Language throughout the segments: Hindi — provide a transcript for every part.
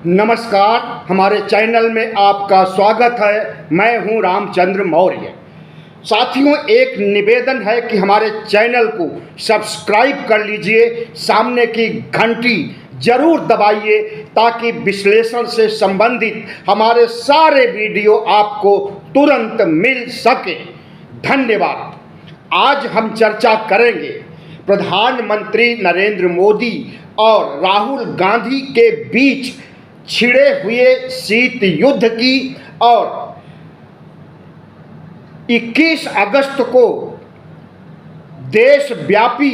नमस्कार, हमारे चैनल में आपका स्वागत है। मैं हूं रामचंद्र मौर्य। साथियों, एक निवेदन है कि हमारे चैनल को सब्सक्राइब कर लीजिए, सामने की घंटी जरूर दबाइए ताकि विश्लेषण से संबंधित हमारे सारे वीडियो आपको तुरंत मिल सके। धन्यवाद। आज हम चर्चा करेंगे प्रधानमंत्री नरेंद्र मोदी और राहुल गांधी के बीच छिड़े हुए शीत युद्ध की और 21 अगस्त को देशव्यापी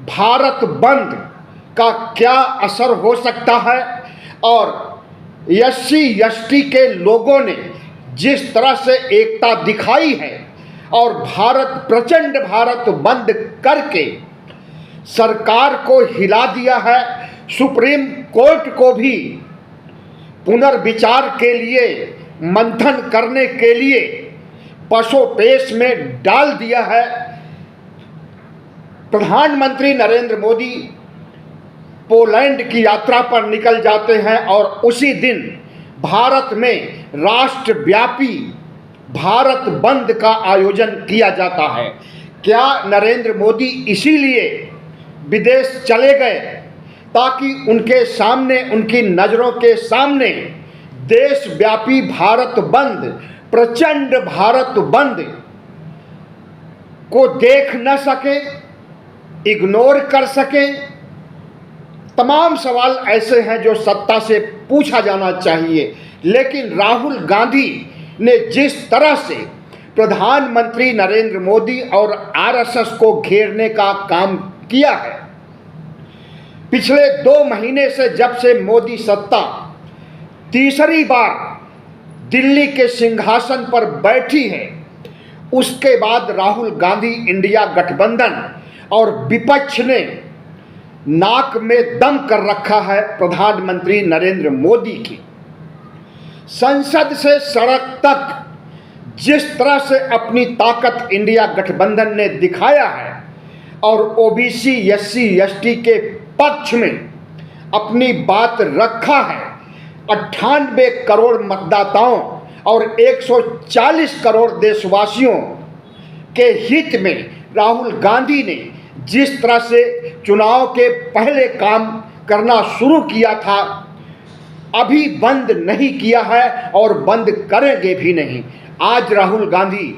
भारत बंद का क्या असर हो सकता है और SC/ST के लोगों ने जिस तरह से एकता दिखाई है और प्रचंड भारत बंद करके सरकार को हिला दिया है, सुप्रीम कोर्ट को भी पुनर्विचार के लिए मंथन करने के लिए पसोपेश में डाल दिया है। प्रधानमंत्री नरेंद्र मोदी पोलैंड की यात्रा पर निकल जाते हैं और उसी दिन भारत में राष्ट्रव्यापी भारत बंद का आयोजन किया जाता है। क्या नरेंद्र मोदी इसीलिए विदेश चले गए ताकि उनके सामने, उनकी नज़रों के सामने देशव्यापी भारत बंद, प्रचंड भारत बंद को देख न सके, इग्नोर कर सके? तमाम सवाल ऐसे हैं जो सत्ता से पूछा जाना चाहिए। लेकिन राहुल गांधी ने जिस तरह से प्रधानमंत्री नरेंद्र मोदी और RSS को घेरने का काम किया है, पिछले 2 महीने से जब से मोदी सत्ता तीसरी बार दिल्ली के सिंहासन पर बैठी है, उसके बाद राहुल गांधी इंडिया गठबंधन और विपक्ष ने नाक में दम कर रखा है प्रधानमंत्री नरेंद्र मोदी की। संसद से सड़क तक जिस तरह से अपनी ताकत इंडिया गठबंधन ने दिखाया है और OBC SC/ST के पक्ष में अपनी बात रखा है, 98 करोड़ मतदाताओं और 140 करोड़ देशवासियों के हित में राहुल गांधी ने जिस तरह से चुनाव के पहले काम करना शुरू किया था, अभी बंद नहीं किया है और बंद करेंगे भी नहीं। आज राहुल गांधी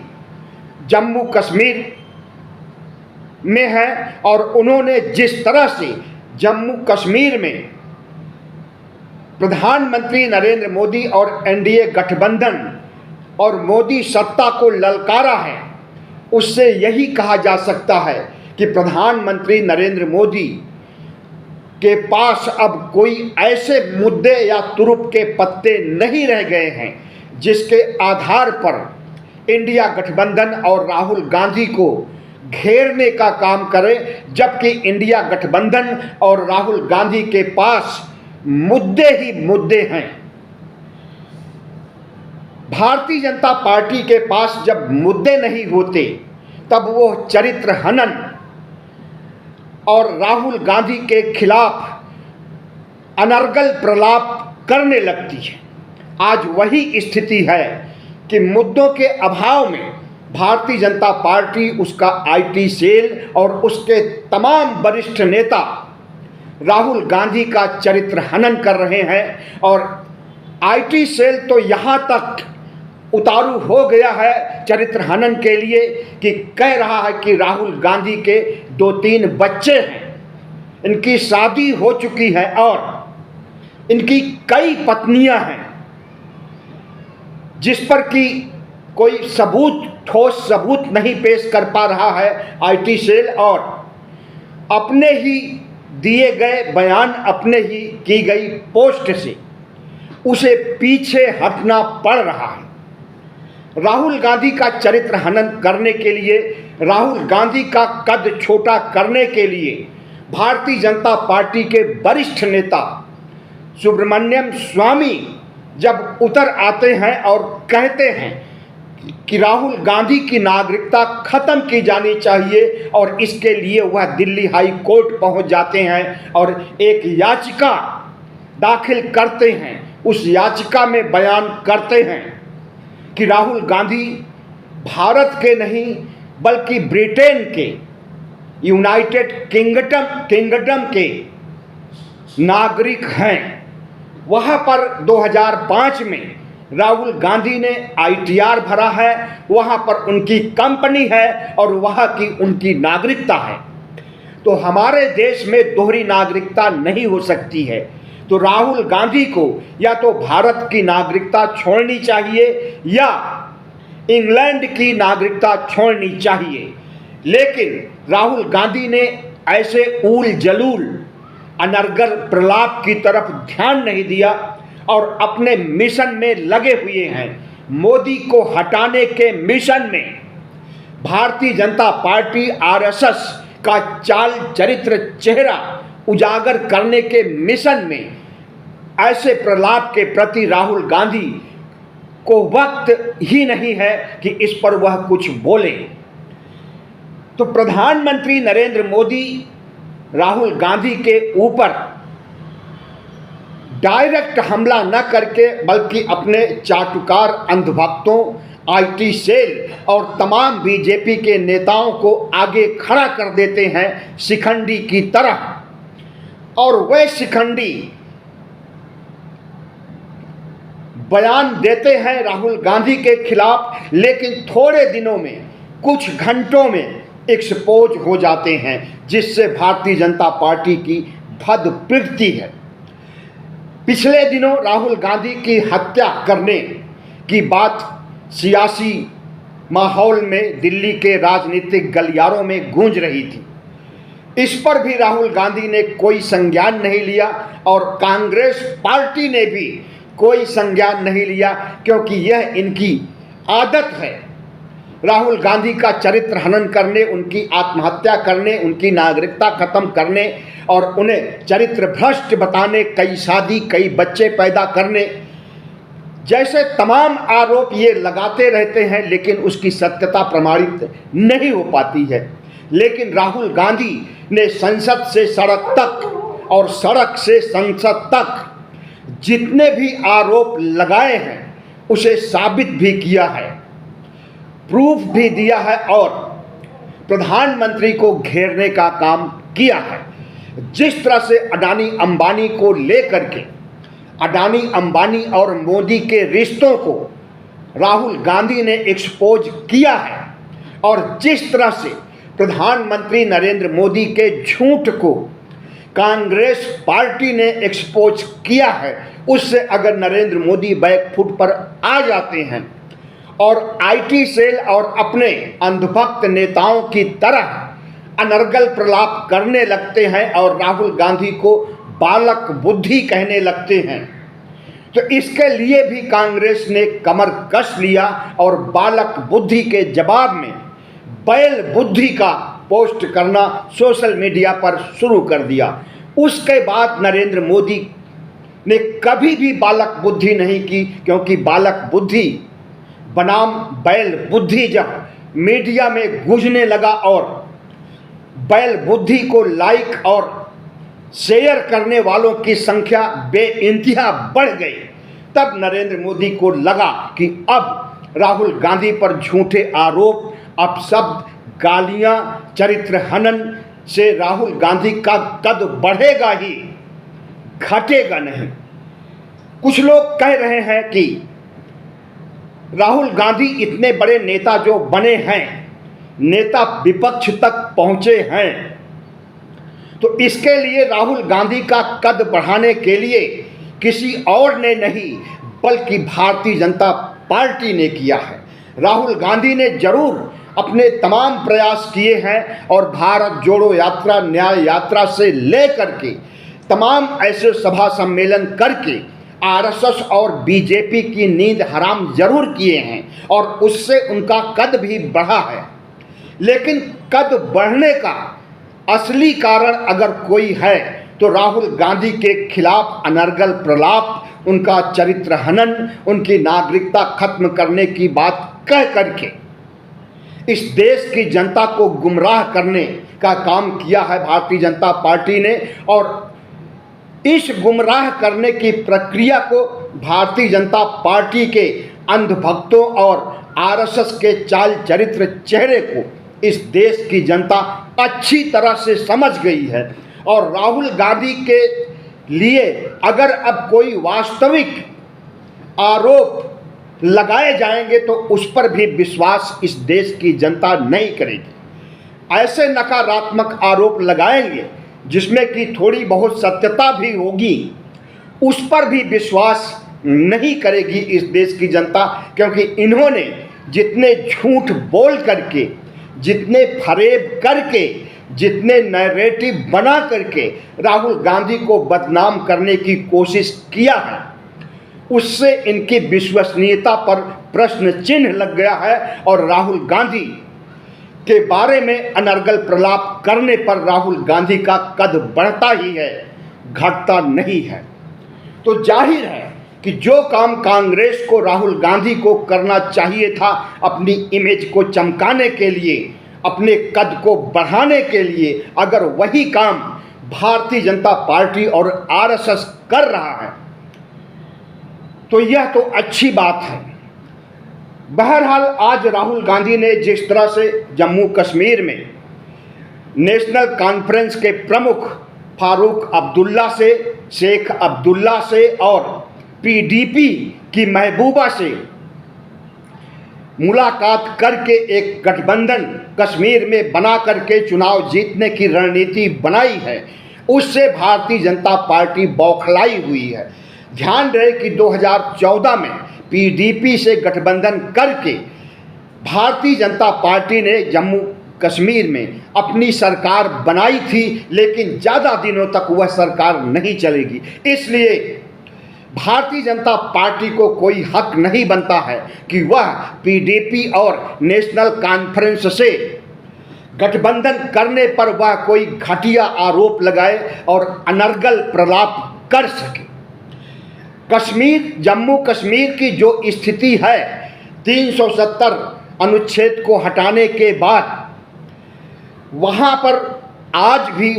जम्मू कश्मीर में है और उन्होंने जिस तरह से जम्मू कश्मीर में प्रधानमंत्री नरेंद्र मोदी और NDA गठबंधन और मोदी सत्ता को ललकारा है, उससे यही कहा जा सकता है कि प्रधानमंत्री नरेंद्र मोदी के पास अब कोई ऐसे मुद्दे या तुरुप के पत्ते नहीं रह गए हैं जिसके आधार पर इंडिया गठबंधन और राहुल गांधी को घेरने का काम करे, जबकि इंडिया गठबंधन और राहुल गांधी के पास मुद्दे ही मुद्दे हैं। भारतीय जनता पार्टी के पास जब मुद्दे नहीं होते तब वो चरित्र हनन और राहुल गांधी के खिलाफ अनर्गल प्रलाप करने लगती है। आज वही स्थिति है कि मुद्दों के अभाव में भारतीय जनता पार्टी, उसका IT सेल और उसके तमाम वरिष्ठ नेता राहुल गांधी का चरित्र हनन कर रहे हैं और IT सेल तो यहाँ तक उतारू हो गया है चरित्र हनन के लिए कि कह रहा है कि राहुल गांधी के 2-3 बच्चे हैं, इनकी शादी हो चुकी है और इनकी कई पत्नियां हैं, जिस पर कि कोई ठोस सबूत नहीं पेश कर पा रहा है IT सेल और अपने ही दिए गए बयान, अपने ही की गई पोस्ट से उसे पीछे हटना पड़ रहा है। राहुल गांधी का चरित्र हनन करने के लिए, राहुल गांधी का कद छोटा करने के लिए भारतीय जनता पार्टी के वरिष्ठ नेता सुब्रमण्यम स्वामी जब उतर आते हैं और कहते हैं कि राहुल गांधी की नागरिकता खत्म की जानी चाहिए और इसके लिए वह दिल्ली हाई कोर्ट पहुंच जाते हैं और एक याचिका दाखिल करते हैं, उस याचिका में बयान करते हैं कि राहुल गांधी भारत के नहीं बल्कि ब्रिटेन के, यूनाइटेड किंगडम के नागरिक हैं। वहाँ पर 2005 में राहुल गांधी ने ITR भरा है, वहाँ पर उनकी कंपनी है और वहाँ की उनकी नागरिकता है। तो हमारे देश में दोहरी नागरिकता नहीं हो सकती है। तो राहुल गांधी को या तो भारत की नागरिकता छोड़नी चाहिए या इंग्लैंड की नागरिकता छोड़नी चाहिए। लेकिन राहुल गांधी ने ऐसे ऊल जलूल अनर्गल प्रलाप की तरफ ध्यान नहीं दिया और अपने मिशन में लगे हुए हैं। मोदी को हटाने के मिशन में, भारतीय जनता पार्टी RSS का चाल चरित्र चेहरा उजागर करने के मिशन में ऐसे प्रलाप के प्रति राहुल गांधी को वक्त ही नहीं है कि इस पर वह कुछ बोले। तो प्रधानमंत्री नरेंद्र मोदी राहुल गांधी के ऊपर डायरेक्ट हमला न करके बल्कि अपने चाटुकार अंधभक्तों, IT सेल और तमाम BJP के नेताओं को आगे खड़ा कर देते हैं शिखंडी की तरह, और वे शिखंडी बयान देते हैं राहुल गांधी के खिलाफ, लेकिन थोड़े दिनों में, कुछ घंटों में एक्सपोज हो जाते हैं, जिससे भारतीय जनता पार्टी की भद पिटती है। पिछले दिनों राहुल गांधी की हत्या करने की बात सियासी माहौल में दिल्ली के राजनीतिक गलियारों में गूंज रही थी। इस पर भी राहुल गांधी ने कोई संज्ञान नहीं लिया और कांग्रेस पार्टी ने भी कोई संज्ञान नहीं लिया, क्योंकि यह इनकी आदत है राहुल गांधी का चरित्र हनन करने, उनकी आत्महत्या करने, उनकी नागरिकता खत्म करने और उन्हें चरित्र भ्रष्ट बताने, कई शादी, कई बच्चे पैदा करने जैसे तमाम आरोप ये लगाते रहते हैं, लेकिन उसकी सत्यता प्रमाणित नहीं हो पाती है। लेकिन राहुल गांधी ने संसद से सड़क तक और सड़क से संसद तक जितने भी आरोप लगाए हैं उसे साबित भी किया है, प्रूफ भी दिया है और प्रधानमंत्री को घेरने का काम किया है। जिस तरह से अडानी अंबानी को लेकर के, अडानी अंबानी और मोदी के रिश्तों को राहुल गांधी ने एक्सपोज किया है और जिस तरह से प्रधानमंत्री नरेंद्र मोदी के झूठ को कांग्रेस पार्टी ने एक्सपोज किया है, उससे अगर नरेंद्र मोदी बैकफुट पर आ जाते हैं और IT सेल और अपने अंधभक्त नेताओं की तरह अनर्गल प्रलाप करने लगते हैं और राहुल गांधी को बालक बुद्धि कहने लगते हैं, तो इसके लिए भी कांग्रेस ने कमर कस लिया और बालक बुद्धि के जवाब में बैल बुद्धि का पोस्ट करना सोशल मीडिया पर शुरू कर दिया। उसके बाद नरेंद्र मोदी ने कभी भी बालक बुद्धि नहीं की, क्योंकि बालक बुद्धि बनाम बैल बुद्धि जब मीडिया में गूंजने लगा और बैल बुद्धि को लाइक और शेयर करने वालों की संख्या बेइंतहा बढ़ गई, तब नरेंद्र मोदी को लगा कि अब राहुल गांधी पर झूठे आरोप, अपशब्द, गालियां, चरित्र हनन से राहुल गांधी का कद बढ़ेगा ही, घटेगा नहीं। कुछ लोग कह रहे हैं कि राहुल गांधी इतने बड़े नेता जो बने हैं, नेता विपक्ष तक पहुंचे हैं, तो इसके लिए राहुल गांधी का कद बढ़ाने के लिए किसी और ने नहीं बल्कि भारतीय जनता पार्टी ने किया है। राहुल गांधी ने जरूर अपने तमाम प्रयास किए हैं और भारत जोड़ो यात्रा, न्याय यात्रा से लेकर के तमाम ऐसे सभा सम्मेलन करके RSS और BJP की नींद हराम जरूर किए हैं और उससे उनका कद भी बढ़ा है। लेकिन कद बढ़ने का असली कारण अगर कोई है तो राहुल गांधी के खिलाफ अनर्गल प्रलाप, उनका चरित्र हनन, उनकी नागरिकता खत्म करने की बात कह करके इस देश की जनता को गुमराह करने का काम किया है भारतीय जनता पार्टी ने। और इस गुमराह करने की प्रक्रिया को भारतीय जनता पार्टी के अंधभक्तों और आरएसएस के चाल चरित्र चेहरे को इस देश की जनता अच्छी तरह से समझ गई है। और राहुल गांधी के लिए अगर अब कोई वास्तविक आरोप लगाए जाएंगे तो उस पर भी विश्वास इस देश की जनता नहीं करेगी। ऐसे नकारात्मक आरोप लगाएंगे जिसमें कि थोड़ी बहुत सत्यता भी होगी, उस पर भी विश्वास नहीं करेगी इस देश की जनता, क्योंकि इन्होंने जितने झूठ बोल करके, जितने फरेब करके, जितने नैरेटिव बना करके राहुल गांधी को बदनाम करने की कोशिश किया है, उससे इनकी विश्वसनीयता पर प्रश्न चिन्ह लग गया है। और राहुल गांधी के बारे में अनर्गल प्रलाप करने पर राहुल गांधी का कद बढ़ता ही है, घटता नहीं है। तो जाहिर है कि जो काम कांग्रेस को राहुल गांधी को करना चाहिए था अपनी इमेज को चमकाने के लिए, अपने कद को बढ़ाने के लिए, अगर वही काम भारतीय जनता पार्टी और आरएसएस कर रहा है तो यह तो अच्छी बात है। बहरहाल आज राहुल गांधी ने जिस तरह से जम्मू कश्मीर में नेशनल कॉन्फ्रेंस के प्रमुख फारूक अब्दुल्ला से, शेख अब्दुल्ला से और पीडीपी की महबूबा से मुलाकात करके एक गठबंधन कश्मीर में बना करके चुनाव जीतने की रणनीति बनाई है, उससे भारतीय जनता पार्टी बौखलाई हुई है। ध्यान रहे कि 2014 में पीडीपी से गठबंधन करके भारतीय जनता पार्टी ने जम्मू कश्मीर में अपनी सरकार बनाई थी, लेकिन ज़्यादा दिनों तक वह सरकार नहीं चलेगी। इसलिए भारतीय जनता पार्टी को कोई हक नहीं बनता है कि वह पीडीपी और नेशनल कॉन्फ्रेंस से गठबंधन करने पर वह कोई घटिया आरोप लगाए और अनर्गल प्रलाप कर सके। कश्मीर, जम्मू कश्मीर की जो स्थिति है, 370 अनुच्छेद को हटाने के बाद वहाँ पर आज भी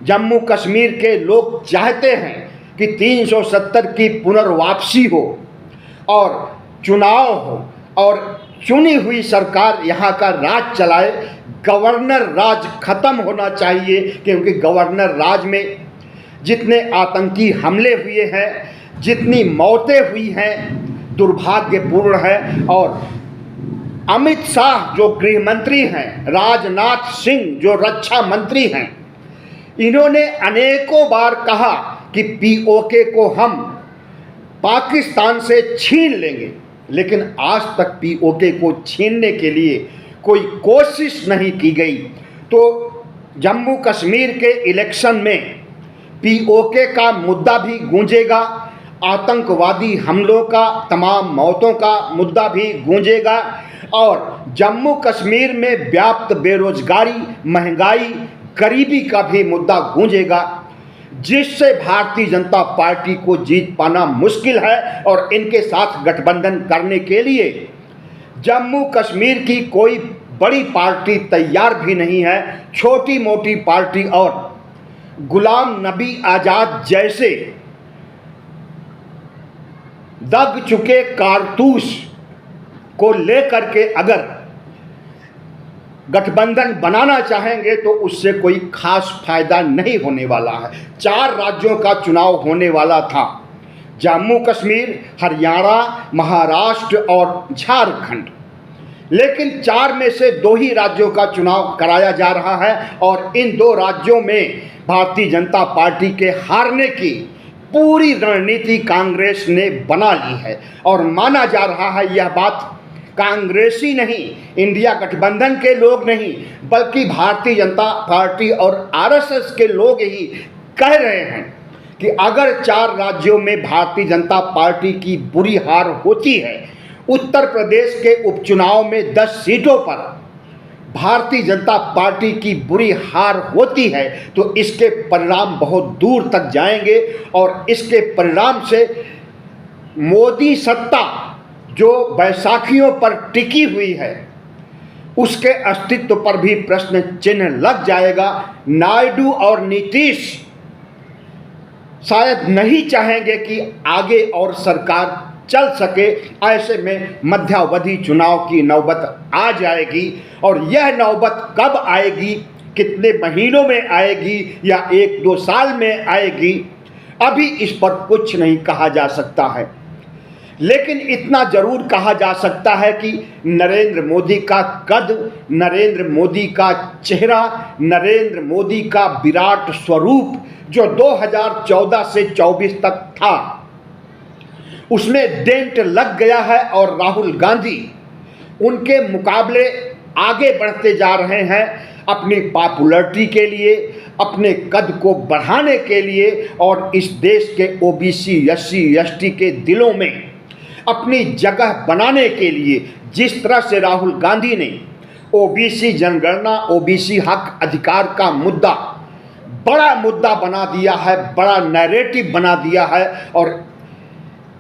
जम्मू कश्मीर के लोग चाहते हैं कि 370 की पुनर्वापसी हो और चुनाव हो और चुनी हुई सरकार यहाँ का राज चलाए। गवर्नर राज खत्म होना चाहिए, क्योंकि गवर्नर राज में जितने आतंकी हमले हुए हैं, जितनी मौतें हुई हैं, दुर्भाग्यपूर्ण है। और अमित शाह जो गृह मंत्री हैं, राजनाथ सिंह जो रक्षा मंत्री हैं, इन्होंने अनेकों बार कहा कि पीओके को हम पाकिस्तान से छीन लेंगे, लेकिन आज तक पीओके को छीनने के लिए कोई कोशिश नहीं की गई। तो जम्मू कश्मीर के इलेक्शन में पीओके का मुद्दा भी गूंजेगा, आतंकवादी हमलों का, तमाम मौतों का मुद्दा भी गूंजेगा और जम्मू कश्मीर में व्याप्त बेरोजगारी, महंगाई, गरीबी का भी मुद्दा गूंजेगा, जिससे भारतीय जनता पार्टी को जीत पाना मुश्किल है। और इनके साथ गठबंधन करने के लिए जम्मू कश्मीर की कोई बड़ी पार्टी तैयार भी नहीं है। छोटी मोटी पार्टी और गुलाम नबी आज़ाद जैसे दग चुके कारतूस को लेकर के अगर गठबंधन बनाना चाहेंगे तो उससे कोई खास फायदा नहीं होने वाला है। 4 राज्यों का चुनाव होने वाला था, जम्मू कश्मीर, हरियाणा, महाराष्ट्र और झारखंड, लेकिन 4 में से 2 ही राज्यों का चुनाव कराया जा रहा है और इन 2 राज्यों में भारतीय जनता पार्टी के हारने की पूरी रणनीति कांग्रेस ने बना ली है। और माना जा रहा है, यह बात कांग्रेसी नहीं, इंडिया गठबंधन के लोग नहीं, बल्कि भारतीय जनता पार्टी और आरएसएस के लोग ही कह रहे हैं कि अगर 4 राज्यों में भारतीय जनता पार्टी की बुरी हार होती है, उत्तर प्रदेश के उपचुनाव में 10 सीटों पर भारतीय जनता पार्टी की बुरी हार होती है, तो इसके परिणाम बहुत दूर तक जाएंगे और इसके परिणाम से मोदी सत्ता जो बैसाखियों पर टिकी हुई है, उसके अस्तित्व पर भी प्रश्न चिन्ह लग जाएगा। नायडू और नीतीश शायद नहीं चाहेंगे कि आगे और सरकार चल सके। ऐसे में मध्यावधि चुनाव की नौबत आ जाएगी और यह नौबत कब आएगी, कितने महीनों में आएगी या 1-2 साल में आएगी, अभी इस पर कुछ नहीं कहा जा सकता है। लेकिन इतना जरूर कहा जा सकता है कि नरेंद्र मोदी का कद, नरेंद्र मोदी का चेहरा, नरेंद्र मोदी का विराट स्वरूप जो 2014 से 24 तक था, उसमें डेंट लग गया है और राहुल गांधी उनके मुकाबले आगे बढ़ते जा रहे हैं अपनी पॉपुलैरिटी के लिए, अपने कद को बढ़ाने के लिए और इस देश के ओबीसी, एससी, एसटी के दिलों में अपनी जगह बनाने के लिए। जिस तरह से राहुल गांधी ने ओबीसी जनगणना, ओबीसी हक अधिकार का मुद्दा बड़ा मुद्दा बना दिया है, बड़ा नैरेटिव बना दिया है और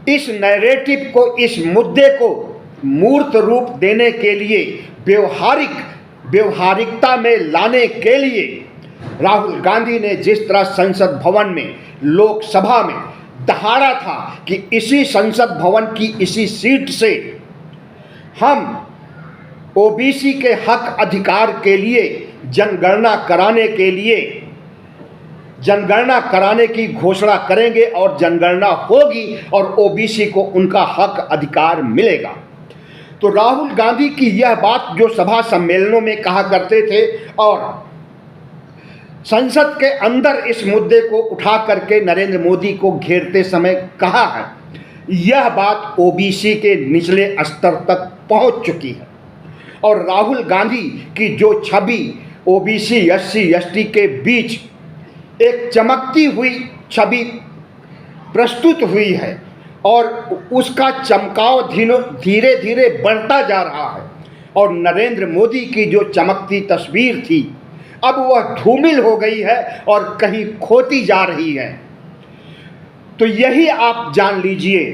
इस नैरेटिव को, इस मुद्दे को मूर्त रूप देने के लिए, व्यवहारिकता में लाने के लिए राहुल गांधी ने जिस तरह संसद भवन में, लोकसभा में दहाड़ा था कि इसी संसद भवन की इसी सीट से हम ओबीसी के हक अधिकार के लिए जनगणना कराने की घोषणा करेंगे और जनगणना होगी और ओबीसी को उनका हक अधिकार मिलेगा। तो राहुल गांधी की यह बात जो सभा सम्मेलनों में कहा करते थे और संसद के अंदर इस मुद्दे को उठा करके नरेंद्र मोदी को घेरते समय कहा है, यह बात ओबीसी के निचले स्तर तक पहुंच चुकी है और राहुल गांधी की जो छवि ओबीसी, एससी, एसटी के बीच एक चमकती हुई छवि प्रस्तुत हुई है और उसका चमकाव धीरे धीरे बढ़ता जा रहा है और नरेंद्र मोदी की जो चमकती तस्वीर थी अब वह धूमिल हो गई है और कहीं खोती जा रही है। तो यही आप जान लीजिए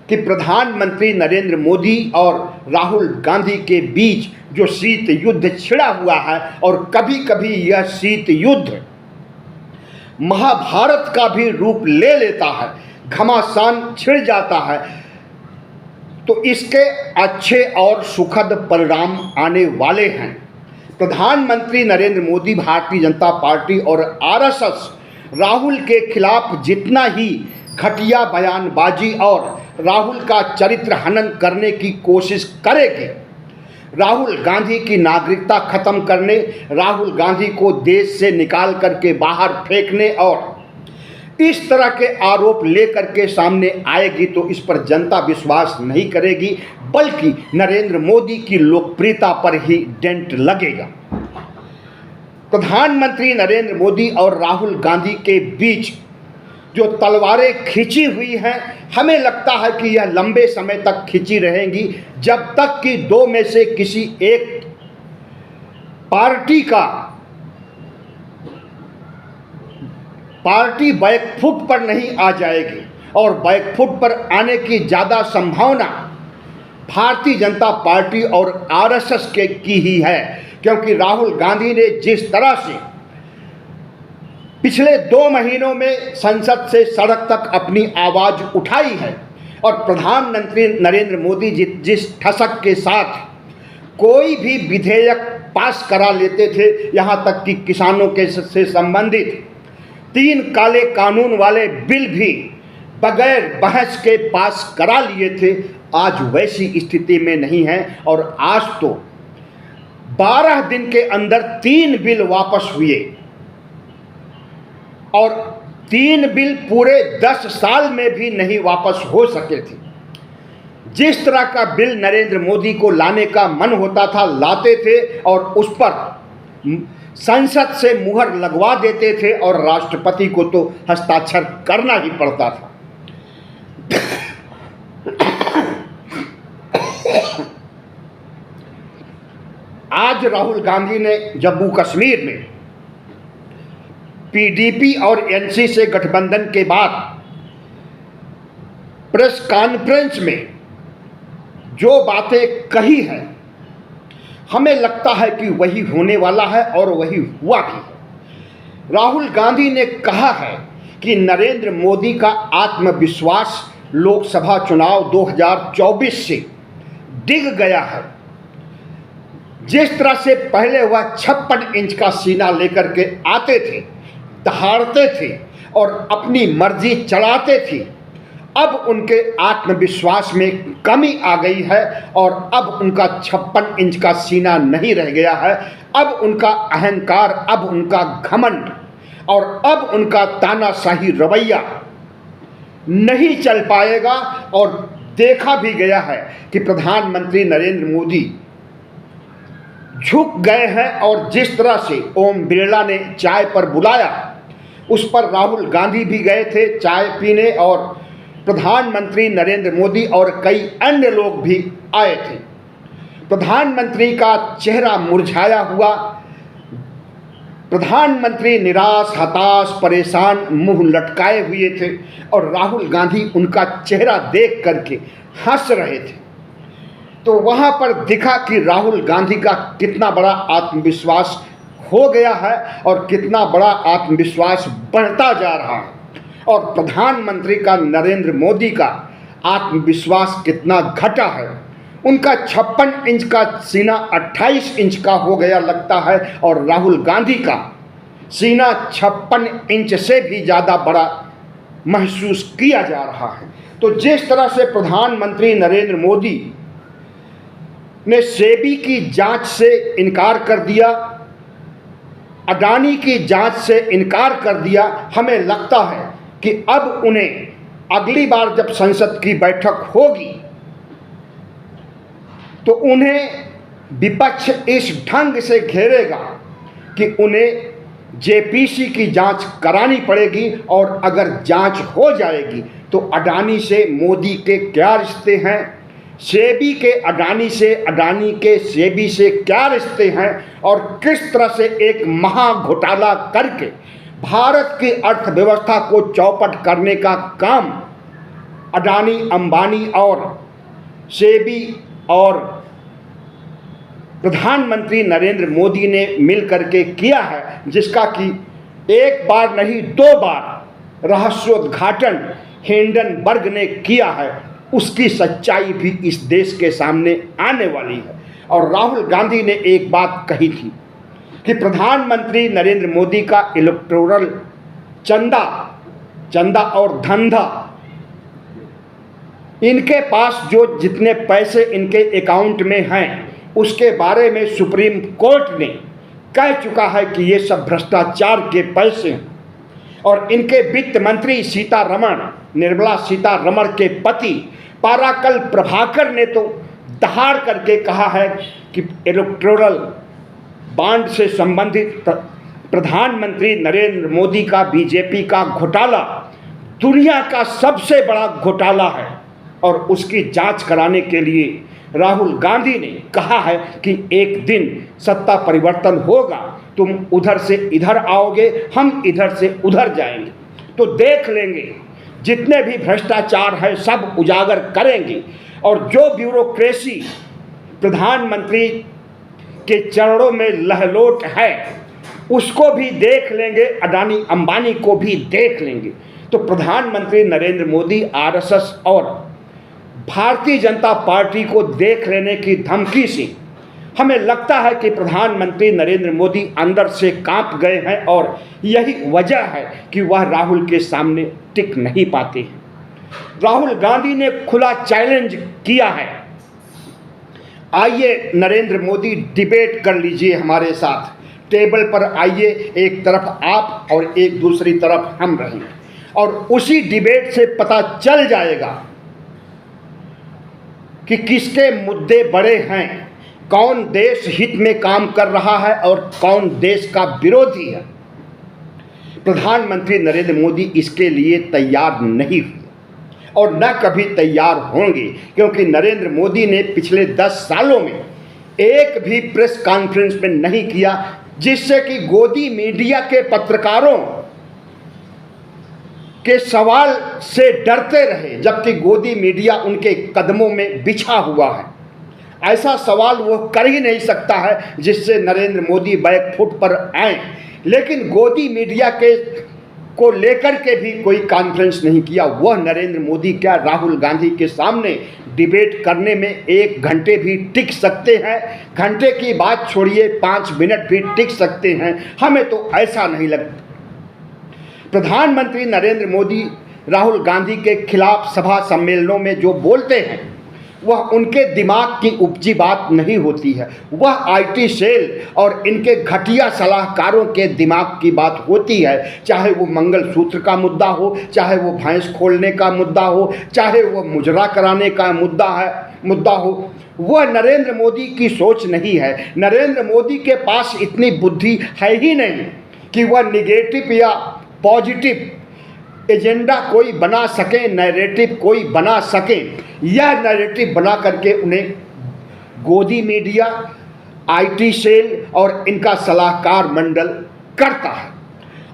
कि प्रधानमंत्री नरेंद्र मोदी और राहुल गांधी के बीच जो शीत युद्ध छिड़ा हुआ है और कभी कभी यह शीत युद्ध महाभारत का भी रूप ले लेता है, घमासान छिड़ जाता है, तो इसके अच्छे और सुखद परिणाम आने वाले हैं। प्रधानमंत्री नरेंद्र मोदी, भारतीय जनता पार्टी और आरएसएस राहुल के खिलाफ जितना ही घटिया बयानबाजी और राहुल का चरित्र हनन करने की कोशिश करेगी, राहुल गांधी की नागरिकता खत्म करने, राहुल गांधी को देश से निकाल करके बाहर फेंकने और इस तरह के आरोप लेकर के सामने आएगी तो इस पर जनता विश्वास नहीं करेगी, बल्कि नरेंद्र मोदी की लोकप्रियता पर ही डेंट लगेगा। प्रधानमंत्री नरेंद्र मोदी और राहुल गांधी के बीच जो तलवारें खिंची हुई हैं, हमें लगता है कि यह लंबे समय तक खिंची रहेंगी जब तक कि दो में से किसी एक पार्टी बैकफुट पर नहीं आ जाएगी और बैकफुट पर आने की ज़्यादा संभावना भारतीय जनता पार्टी और आरएसएस की ही है, क्योंकि राहुल गांधी ने जिस तरह से पिछले 2 महीनों में संसद से सड़क तक अपनी आवाज़ उठाई है और प्रधानमंत्री नरेंद्र मोदी जिस ठसक के साथ कोई भी विधेयक पास करा लेते थे, यहाँ तक कि किसानों के से संबंधित 3 काले कानून वाले बिल भी बगैर बहस के पास करा लिए थे, आज वैसी स्थिति में नहीं है और आज तो 12 दिन के अंदर 3 बिल वापस हुए और 3 बिल पूरे 10 साल में भी नहीं वापस हो सके थे। जिस तरह का बिल नरेंद्र मोदी को लाने का मन होता था लाते थे और उस पर संसद से मुहर लगवा देते थे और राष्ट्रपति को तो हस्ताक्षर करना ही पड़ता था। आज राहुल गांधी ने जम्मू कश्मीर में पीडीपी और एनसी से गठबंधन के बाद प्रेस कॉन्फ्रेंस में जो बातें कही हैं, हमें लगता है कि वही होने वाला है और वही हुआ भी है। राहुल गांधी ने कहा है कि नरेंद्र मोदी का आत्मविश्वास लोकसभा चुनाव 2024 से डिग गया है। जिस तरह से वह 56 इंच का सीना लेकर के आते थे, दहाड़ते थे और अपनी मर्जी चलाते थे, अब उनके आत्मविश्वास में कमी आ गई है और अब उनका 56 इंच का सीना नहीं रह गया है। अब उनका अहंकार, अब उनका घमंड और अब उनका तानाशाही रवैया नहीं चल पाएगा। और देखा भी गया है कि प्रधानमंत्री नरेंद्र मोदी झुक गए हैं और जिस तरह से ओम बिरला ने चाय पर बुलाया, उस पर राहुल गांधी भी गए थे चाय पीने और प्रधानमंत्री नरेंद्र मोदी और कई अन्य लोग भी आए थे। प्रधानमंत्री का चेहरा मुरझाया हुआ, प्रधानमंत्री निराश, हताश, परेशान, मुंह लटकाए हुए थे और राहुल गांधी उनका चेहरा देख करके हंस रहे थे। तो वहाँ पर दिखा कि राहुल गांधी का कितना बड़ा आत्मविश्वास हो गया है और कितना बड़ा आत्मविश्वास बढ़ता जा रहा है और प्रधानमंत्री का नरेंद्र मोदी का आत्मविश्वास कितना घटा है। उनका 56 इंच का सीना 28 इंच का हो गया लगता है और राहुल गांधी का सीना 56 इंच से भी ज़्यादा बड़ा महसूस किया जा रहा है। तो जिस तरह से प्रधानमंत्री नरेंद्र मोदी ने सेबी की जांच से इनकार कर दिया, अडानी की जांच से इनकार कर दिया, हमें लगता है कि अब उन्हें अगली बार जब संसद की बैठक होगी तो उन्हें विपक्ष इस ढंग से घेरेगा कि उन्हें जेपीसी की जांच करानी पड़ेगी और अगर जांच हो जाएगी तो अडानी से मोदी के क्या रिश्ते हैं, सेबी के अडानी से, अडानी के सेबी से क्या रिश्ते हैं और किस तरह से एक महा घोटाला करके भारत की अर्थव्यवस्था को चौपट करने का काम अडानी, अंबानी और सेबी और प्रधानमंत्री नरेंद्र मोदी ने मिल करके किया है, जिसका कि एक बार नहीं 2 बार रहस्योद्घाटन हिंडनबर्ग ने किया है, उसकी सच्चाई भी इस देश के सामने आने वाली है। और राहुल गांधी ने एक बात कही थी कि प्रधानमंत्री नरेंद्र मोदी का इलेक्टोरल चंदा और धंधा, इनके पास जो जितने पैसे इनके अकाउंट में हैं उसके बारे में सुप्रीम कोर्ट ने कह चुका है कि ये सब भ्रष्टाचार के पैसे हैं। और इनके वित्त मंत्री सीतारमण, निर्मला सीतारमण के पति पाराकल प्रभाकर ने तो दहाड़ करके कहा है कि इलेक्टोरल बॉन्ड से संबंधित प्रधानमंत्री नरेंद्र मोदी का बीजेपी का घोटाला दुनिया का सबसे बड़ा घोटाला है और उसकी जांच कराने के लिए राहुल गांधी ने कहा है कि एक दिन सत्ता परिवर्तन होगा, तुम उधर से इधर आओगे, हम इधर से उधर जाएंगे, तो देख लेंगे, जितने भी भ्रष्टाचार है सब उजागर करेंगे और जो ब्यूरोक्रेसी प्रधानमंत्री के चरणों में लहलोट है उसको भी देख लेंगे, अडानी अंबानी को भी देख लेंगे। तो प्रधानमंत्री नरेंद्र मोदी आरएसएस और भारतीय जनता पार्टी को देख लेने की धमकी से हमें लगता है कि प्रधानमंत्री नरेंद्र मोदी अंदर से कांप गए हैं और यही वजह है कि वह राहुल के सामने टिक नहीं पाते हैं। राहुल गांधी ने खुला चैलेंज किया है, आइए नरेंद्र मोदी डिबेट कर लीजिए हमारे साथ, टेबल पर आइए, एक तरफ आप और एक दूसरी तरफ हम रहेंगे और उसी डिबेट से पता चल जाएगा कि किसके मुद्दे बड़े हैं, कौन देश हित में काम कर रहा है और कौन देश का विरोधी है। प्रधानमंत्री नरेंद्र मोदी इसके लिए तैयार नहीं हुए और न कभी तैयार होंगे, क्योंकि नरेंद्र मोदी ने पिछले 10 सालों में एक भी प्रेस कॉन्फ्रेंस में नहीं किया जिससे कि गोदी मीडिया के पत्रकारों के सवाल से डरते रहे, जबकि गोदी मीडिया उनके कदमों में बिछा हुआ है। ऐसा सवाल वो कर ही नहीं सकता है जिससे नरेंद्र मोदी बैकफुट पर आए, लेकिन गोदी मीडिया के को लेकर के भी कोई कॉन्फ्रेंस नहीं किया। वह नरेंद्र मोदी क्या राहुल गांधी के सामने डिबेट करने में 1 घंटे भी टिक सकते हैं? घंटे की बात छोड़िए, 5 मिनट भी टिक सकते हैं? हमें तो ऐसा नहीं लगता। प्रधानमंत्री नरेंद्र मोदी राहुल गांधी के खिलाफ सभा सम्मेलनों में जो बोलते हैं वह उनके दिमाग की उपजी बात नहीं होती है, वह आईटी सेल और इनके घटिया सलाहकारों के दिमाग की बात होती है। चाहे वो मंगलसूत्र का मुद्दा हो, चाहे वो भैंस खोलने का मुद्दा हो, चाहे वो मुजरा कराने का मुद्दा हो, वह नरेंद्र मोदी की सोच नहीं है। नरेंद्र मोदी के पास इतनी बुद्धि है ही नहीं कि वह निगेटिव या पॉजिटिव एजेंडा कोई बना सके, नैरेटिव कोई बना सके। यह नैरेटिव बना करके उन्हें गोदी मीडिया, आईटी सेल और इनका सलाहकार मंडल करता है।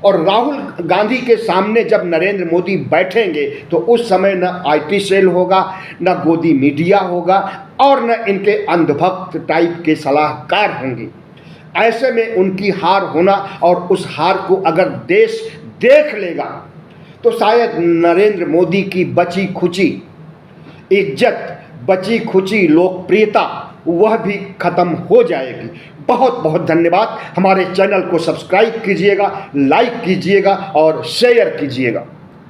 और राहुल गांधी के सामने जब नरेंद्र मोदी बैठेंगे तो उस समय न आईटी सेल होगा, न गोदी मीडिया होगा और न इनके अंधभक्त टाइप के सलाहकार होंगे। ऐसे में उनकी हार होना, और उस हार को अगर देश देख लेगा तो शायद नरेंद्र मोदी की बची खुची इज्जत, बची खुची लोकप्रियता वह भी खत्म हो जाएगी। बहुत बहुत धन्यवाद। हमारे चैनल को सब्सक्राइब कीजिएगा, लाइक कीजिएगा और शेयर कीजिएगा।